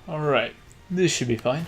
Alright, this should be fine.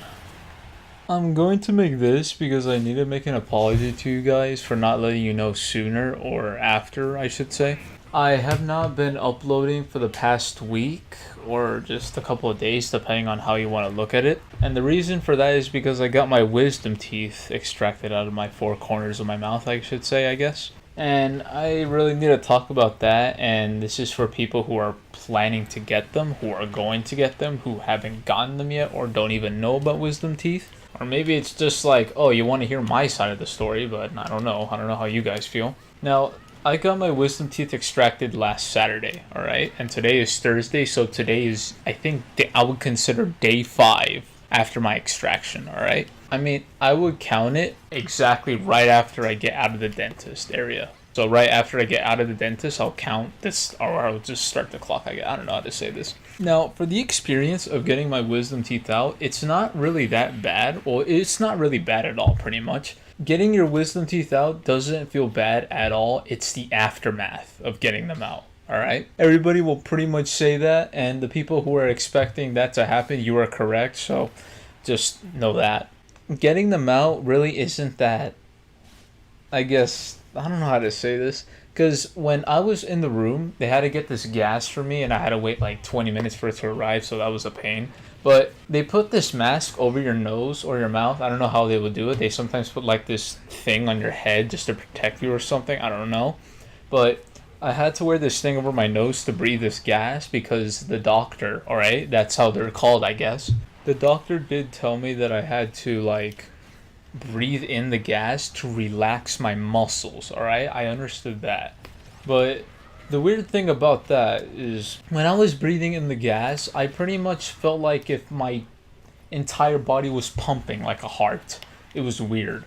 I'm going to make this because I need to make an apology to you guys for not letting you know sooner, or after, I should say. I have not been uploading for the past week, or just a couple of days, depending on how you want to look at it. And the reason for that is because I got my wisdom teeth extracted out of my four corners of my mouth, I should say, I guess. And I really need to talk about that, and this is for people who are planning to get them, who are going to get them, who haven't gotten them yet, or don't even know about wisdom teeth. Or maybe it's just like, oh, you want to hear my side of the story, but I don't know. I don't know how you guys feel. Now, I got my wisdom teeth extracted last Saturday, alright? And today is Thursday, so today is, I think, I would consider day 5 after my extraction, alright? I mean, I would count it exactly right after I get out of the dentist area. So right after I get out of the dentist, I'll count this, or I'll just start the clock. I don't know how to say this. Now, for the experience of getting my wisdom teeth out, it's not really that bad. Well, it's not really bad at all, pretty much. Getting your wisdom teeth out doesn't feel bad at all. It's the aftermath of getting them out. Alright? Everybody will pretty much say that, and the people who are expecting that to happen, you are correct, so just know that. Getting them out really isn't that, I guess, I don't know how to say this, because when I was in the room, they had to get this gas for me, and I had to wait like 20 minutes for it to arrive, so that was a pain. But they put this mask over your nose or your mouth. I don't know how they would do it. They sometimes put like this thing on your head just to protect you or something. I don't know. But I had to wear this thing over my nose to breathe this gas because the doctor, alright, that's how they're called, I guess. The doctor did tell me that I had to like breathe in the gas to relax my muscles, alright? I understood that. But the weird thing about that is when I was breathing in the gas, I pretty much felt like if my entire body was pumping like a heart. It was weird.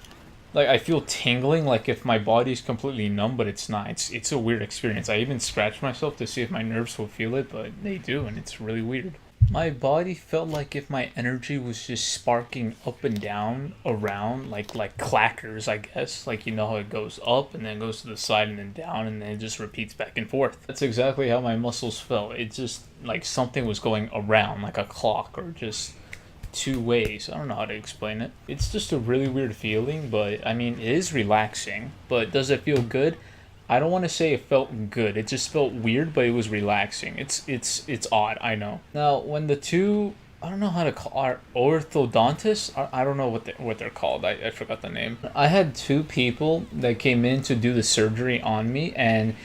Like I feel tingling like if my body's completely numb, but it's not. It's a weird experience. I even scratched myself to see if my nerves will feel it, but they do, and it's really weird. My body felt like if my energy was just sparking up and down around like clackers, I guess. Like you know how it goes up and then goes to the side and then down and then it just repeats back and forth. That's exactly how my muscles felt. It just like something was going around like a clock or just two ways. I don't know how to explain it. It's just a really weird feeling, but I mean it is relaxing. But does it feel good? I don't want to say it felt good. It just felt weird, but it was relaxing. It's odd. I know. Now, when the two, I don't know how to call are orthodontists. I don't know what they're called. I forgot the name. I had two people that came in to do the surgery on me, and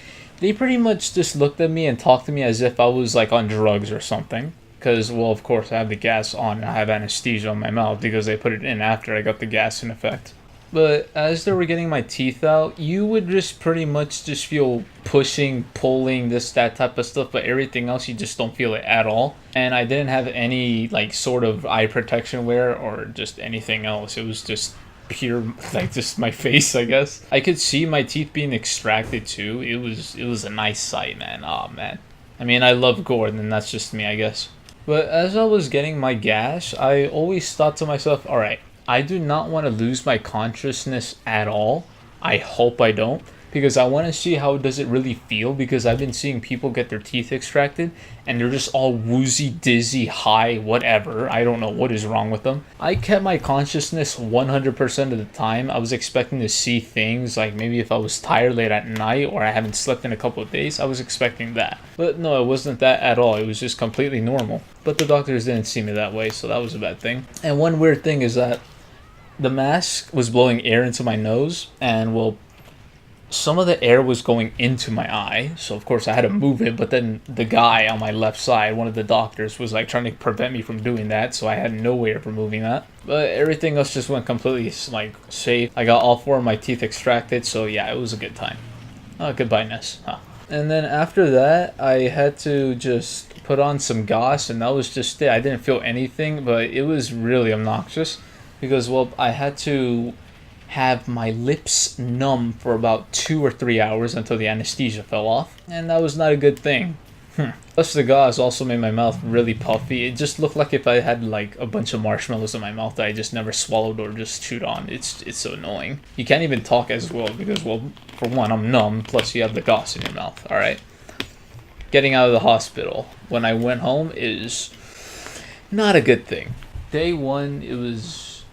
they pretty much just looked at me and talked to me as if I was like on drugs or something. Because, well, of course, I have the gas on. And I have anesthesia on my mouth because they put it in after I got the gas in effect. But as they were getting my teeth out, you would just pretty much just feel pushing, pulling, that type of stuff. But everything else, you just don't feel it at all. And I didn't have any, like, sort of eye protection wear or just anything else. It was just pure, like, just my face, I guess. I could see my teeth being extracted, too. It was a nice sight, man. Oh, man. I mean, I love gore, and that's just me, I guess. But as I was getting my gas, I always thought to myself, alright, I do not want to lose my consciousness at all. I hope I don't. Because I want to see how does it really feel. Because I've been seeing people get their teeth extracted. And they're just all woozy, dizzy, high, whatever. I don't know what is wrong with them. I kept my consciousness 100% of the time. I was expecting to see things. Like maybe if I was tired late at night. Or I haven't slept in a couple of days. I was expecting that. But no, it wasn't that at all. It was just completely normal. But the doctors didn't see me that way. So that was a bad thing. And one weird thing is that the mask was blowing air into my nose, and well, some of the air was going into my eye, so of course I had to move it, but then the guy on my left side, one of the doctors, was like trying to prevent me from doing that, so I had no way of removing that. But everything else just went completely like safe. I got all four of my teeth extracted, so yeah, it was a good time. Goodbye, Ness. Huh. And then after that, I had to just put on some gauze, and that was just it. I didn't feel anything, but it was really obnoxious. Because, well, I had to have my lips numb for about 2 or 3 hours until the anesthesia fell off. And that was not a good thing. Plus the gauze also made my mouth really puffy. It just looked like if I had like a bunch of marshmallows in my mouth that I just never swallowed or just chewed on. It's so annoying. You can't even talk as well because, well, for one, I'm numb, plus you have the gauze in your mouth, alright? Getting out of the hospital when I went home is Not a good thing. Day one, it was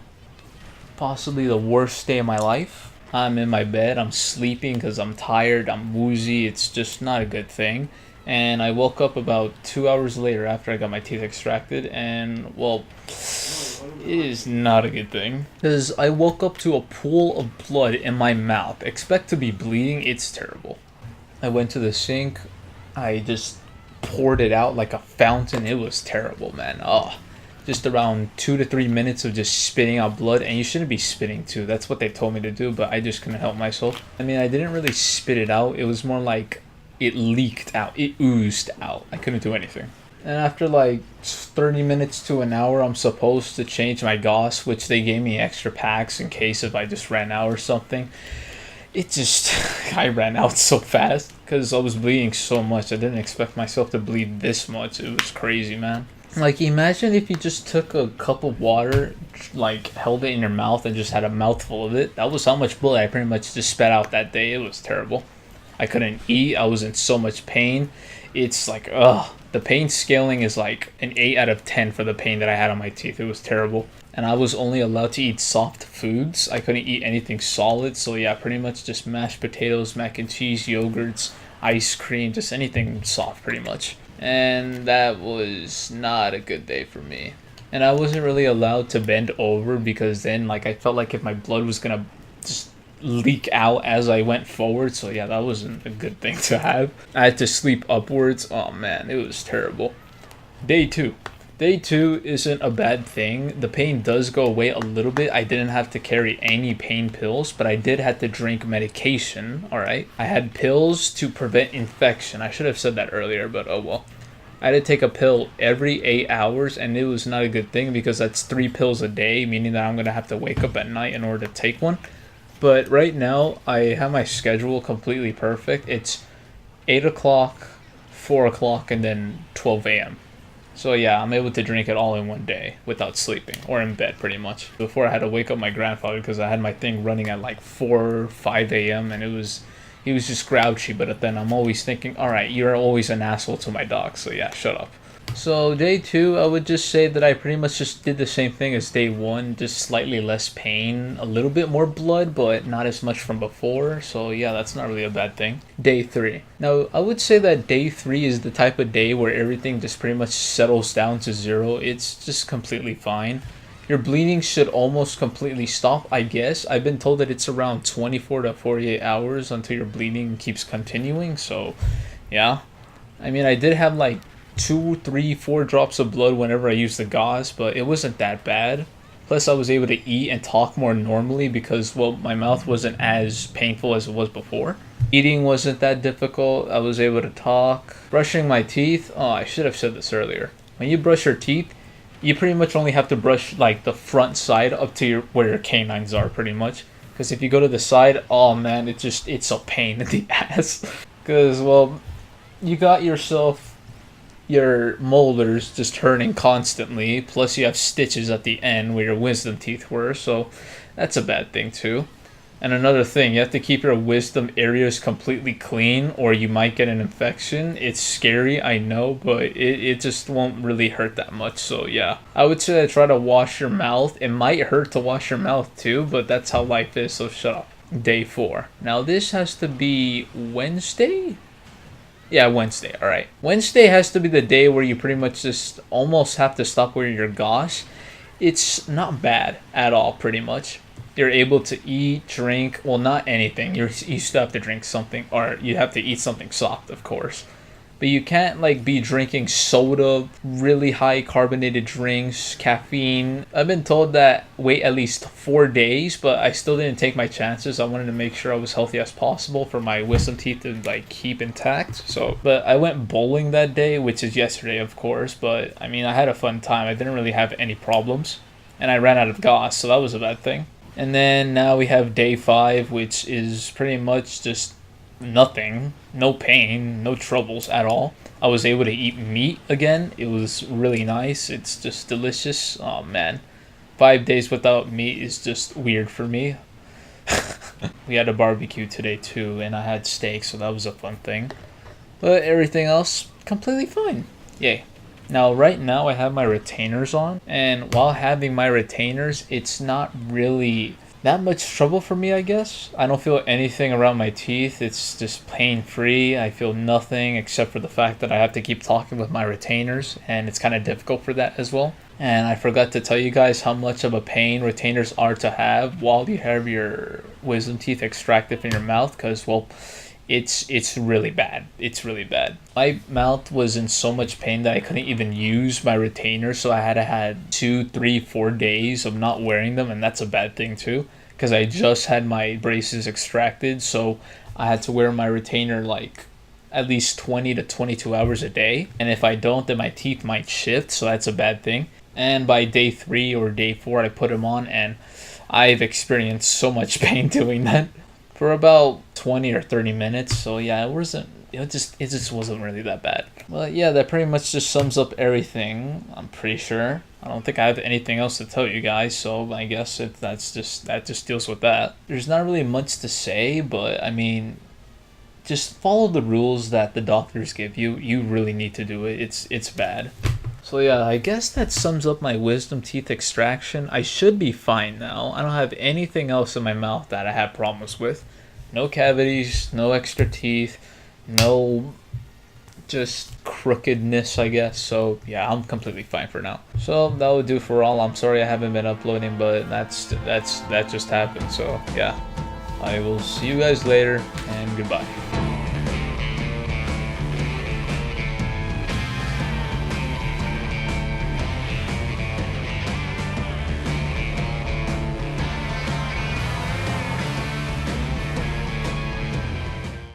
possibly the worst day of my life. I'm in my bed, I'm sleeping because I'm tired, I'm woozy, it's just not a good thing. And I woke up about 2 hours later after I got my teeth extracted, and well, it is not a good thing. Because I woke up to a pool of blood in my mouth. Expect to be bleeding, it's terrible. I went to the sink, I just poured it out like a fountain. It was terrible, man. Oh, just around 2 to 3 minutes of just spitting out blood, and you shouldn't be spitting too. That's what they told me to do, but I just couldn't help myself. I mean, I didn't really spit it out. It was more like it leaked out. It oozed out. I couldn't do anything. And after like 30 minutes to an hour, I'm supposed to change my gauze, which they gave me extra packs in case if I just ran out or something. It just, I ran out so fast because I was bleeding so much. I didn't expect myself to bleed this much. It was crazy, man. Like, imagine if you just took a cup of water, like, held it in your mouth and just had a mouthful of it. That was how much blood I pretty much just spat out that day. It was terrible. I couldn't eat. I was in so much pain. It's like, ugh. The pain scaling is like an 8 out of 10 for the pain that I had on my teeth. It was terrible. And I was only allowed to eat soft foods. I couldn't eat anything solid. So yeah, pretty much just mashed potatoes, mac and cheese, yogurts, ice cream, just anything soft pretty much. And that was not a good day for me. And I wasn't really allowed to bend over because then like I felt like if my blood was gonna just leak out as I went forward. So yeah, that wasn't a good thing to have. I had to sleep upwards. Oh man, it was terrible. Day two. Day two isn't a bad thing. The pain does go away a little bit. I didn't have to carry any pain pills, but I did have to drink medication. All right. I had pills to prevent infection. I should have said that earlier, but oh well. I had to take a pill every 8 hours, and it was not a good thing because that's 3 pills a day, meaning that I'm going to have to wake up at night in order to take one. But right now, I have my schedule completely perfect. It's 8 o'clock, 4 o'clock, and then 12 a.m. So yeah, I'm able to drink it all in one day without sleeping, or in bed pretty much. Before I had to wake up my grandfather because I had my thing running at like 4, 5 a.m. and he was just grouchy, but then I'm always thinking, alright, you're always an asshole to my dog, so yeah, shut up. So day two, I would just say that I pretty much just did the same thing as day one, just slightly less pain, a little bit more blood, but not as much from before. So yeah, that's not really a bad thing. Day three. Now, I would say that day three is the type of day where everything just pretty much settles down to zero. It's just completely fine. Your bleeding should almost completely stop, I guess. I've been told that it's around 24 to 48 hours until your bleeding keeps continuing. So yeah. I mean, I did have like 2, 3, 4 drops of blood whenever I used the gauze, but it wasn't that bad. Plus, I was able to eat and talk more normally because, well, my mouth wasn't as painful as it was before. Eating wasn't that difficult. I was able to talk. Brushing my teeth. Oh, I should have said this earlier. When you brush your teeth, you pretty much only have to brush like the front side up to where your canines are, pretty much. Because if you go to the side, oh man, it's a pain in the ass. Because, well, you got yourself your molars just turning constantly, plus you have stitches at the end where your wisdom teeth were, so that's a bad thing too. And another thing, you have to keep your wisdom areas completely clean or you might get an infection. It's scary, I know, but it just won't really hurt that much, so yeah. I would say try to wash your mouth. It might hurt to wash your mouth too, but that's how life is, so shut up. Day 4. Now this has to be Wednesday? Yeah, Wednesday, alright. Wednesday has to be the day where you pretty much just almost have to stop wearing your gauze. It's not bad at all, pretty much. You're able to eat, drink, well, not anything. You still have to drink something, or you have to eat something soft, of course. But you can't, like, be drinking soda, really high carbonated drinks, caffeine. I've been told that wait at least 4 days, but I still didn't take my chances. I wanted to make sure I was healthy as possible for my wisdom teeth to, like, keep intact. So, but I went bowling that day, which is yesterday, of course. But, I mean, I had a fun time. I didn't really have any problems. And I ran out of gauze, so that was a bad thing. And then now we have day 5, which is pretty much just nothing, no pain, no troubles at all. I was able to eat meat again. It was really nice. It's just delicious. Oh man, 5 days without meat is just weird for me. We had a barbecue today too, and I had steak, so that was a fun thing. But everything else completely fine. Yay. Now, right now, I have my retainers on, and while having my retainers, it's not really that much trouble for me, I guess. I don't feel anything around my teeth. It's just pain free. I feel nothing except for the fact that I have to keep talking with my retainers, and it's kind of difficult for that as well. And I forgot to tell you guys how much of a pain retainers are to have while you have your wisdom teeth extracted from your mouth, because, well, it's really bad. It's really bad. My mouth was in so much pain that I couldn't even use my retainers, so I had to had 2, 3, 4 days of not wearing them, and that's a bad thing too, because I just had my braces extracted, so I had to wear my retainer like at least 20 to 22 hours a day, and if I don't, then my teeth might shift, so that's a bad thing. And by day 3 or day 4, I put them on, and I've experienced so much pain doing that for about 20 or 30 minutes. So yeah, it just wasn't really that bad. Well, yeah, that pretty much just sums up everything, I'm pretty sure. I don't think I have anything else to tell you guys, so I guess that just deals with that. There's not really much to say, but I mean, just follow the rules that the doctors give you. You really need to do it. It's bad. So yeah, I guess that sums up my wisdom teeth extraction. I should be fine now. I don't have anything else in my mouth that I have problems with. No cavities, no extra teeth, no just crookedness, I guess. So yeah, I'm completely fine for now. So that would do for all. I'm sorry I haven't been uploading, but that just happened. So yeah, I will see you guys later, and goodbye.